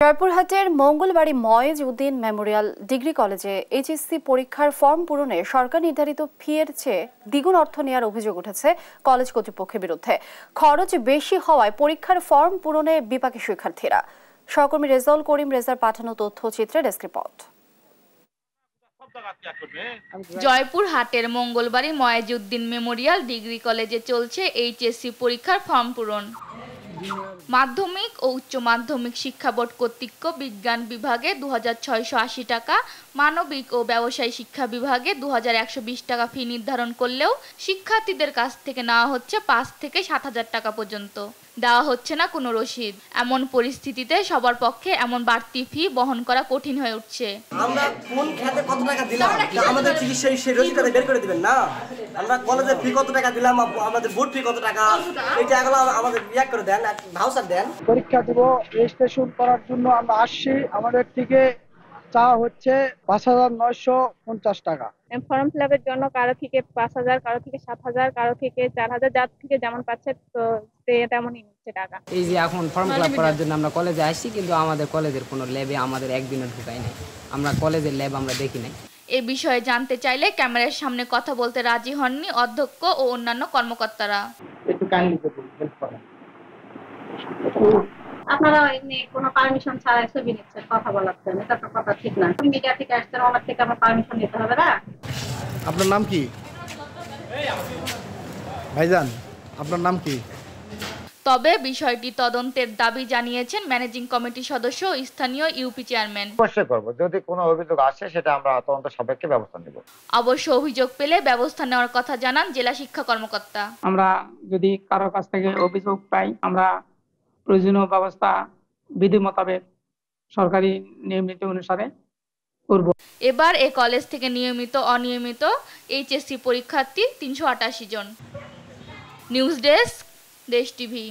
জয়পুরহাটের Mangalbari Moyezuddin Memorial degree কলেজে HSC পরীক্ষার ফর্ম পূরণে সরকার নির্ধারিত ফি-এর চেয়ে দ্বিগুণ অর্থ নেওয়ার অভিযোগ উঠেছে কলেজ কর্তৃপক্ষের বিরুদ্ধে। খরচ বেশি হওয়ায় পরীক্ষার ফর্ম পূরণে বিপাকে শিক্ষার্থীরা। সহকর্মী রেজাউল করিম রেজার পাঠানো তথ্যচিত্রে ডেস্ক রিপোর্ট। জয়পুরহাটের মঙ্গলবাড়ি ময়েজউদ্দিন মেমোরিয়াল ডিগ্রি কলেজে চলছে এইচএসসি পরীক্ষার ফর্ম পূরণ। মাধ্যমিক ও উচ্চ মাধ্যমিক শিক্ষা বোর্ড কর্তৃক বিজ্ঞান বিভাগে 2680 টাকা, মানবিক ও ব্যবসায় শিক্ষা বিভাগে 2120 টাকা ফি নির্ধারণ করলেও শিক্ষার্থীদের কাছ থেকে নেওয়া হচ্ছে 5 থেকে 7,000 টাকা পর্যন্ত। দেওয়া হচ্ছে না কোনো রসিদ। এমন পরিস্থিতিতে সবার পক্ষে এমন বাড়তি ফি বহন করা কঠিন হয়ে উঠছে। আমরা কোন খাতে কত টাকা দিলাম আমাদের চিকিৎসা সেই রসিদটা বের করে দিবেন না। আমরা কলেজে ফি কত টাকা দিলাম, আমাদের বোর্ড ফি কত টাকা, এটা এগুলো আমাদের ইয়া করে দেন, ভাউচার দেন। পরীক্ষা দিব, রেজিস্ট্রেশন করার জন্য আমরা আসছি, আমাদের থেকে চাওয়া হচ্ছে 5,950 টাকা। ফর্ম ফিল আপের জন্য কারো থেকে 5,000, কারো থেকে 7,000, কারো থেকে 4,000, যার থেকে যেমন পাচ্ছে তো তেমনই নিচ্ছে টাকা। এই যে এখন ফর্ম ফিল আপ করার জন্য আমরা কলেজে আসছি, কিন্তু আমাদের কলেজের কোনো ল্যাবে আমাদের একদিনও ঢুকাই নাই। আমরা কলেজের ল্যাব আমরা দেখি নাই। এ বিষয়ে জানতে চাইলে ক্যামেরার সামনে কথা বলতে রাজি হননি অধ্যক্ষ ও অন্যান্য কর্মকর্তারা। একটু কাইন্ডলি হেল্প করেন। আপনারা এমনি কোনো পারমিশন ছাড়াই ছবি নিচ্ছেন কথা বলাচ্ছেন, এটা তো কথা ঠিক না। মিডিয়া থেকে আসছেন, ওনার থেকে আমার পারমিশন নিতে হবে না। আপনার নাম কি ভাইজান? আপনার নাম কি? তবে বিষয়টি তদন্তের দাবি জানিয়েছেন ম্যানেজিং কমিটির সদস্য ও স্থানীয় ইউপি চেয়ারম্যান। অবশ্যই করব, যদি কোনো অভিযোগ আসে সেটা আমরা তদন্ত সাপেক্ষে ব্যবস্থা নেব। অবশ্য অভিযোগ পেলে ব্যবস্থা নেওয়ার কথা জানান জেলা শিক্ষা কর্মকর্তা। আমরা যদি কারো কাছ থেকে অভিযোগ পাই, আমরা প্রয়োজনীয় ব্যবস্থা বিধি মোতাবেক সরকারি নিয়মিত অনুসারে করব। এবার এ কলেজ থেকে নিয়মিত অনিয়মিত এইচএসসি পরীক্ষার্থী 388 জন। নিউজ ডেস্ক, দেশ টিভি।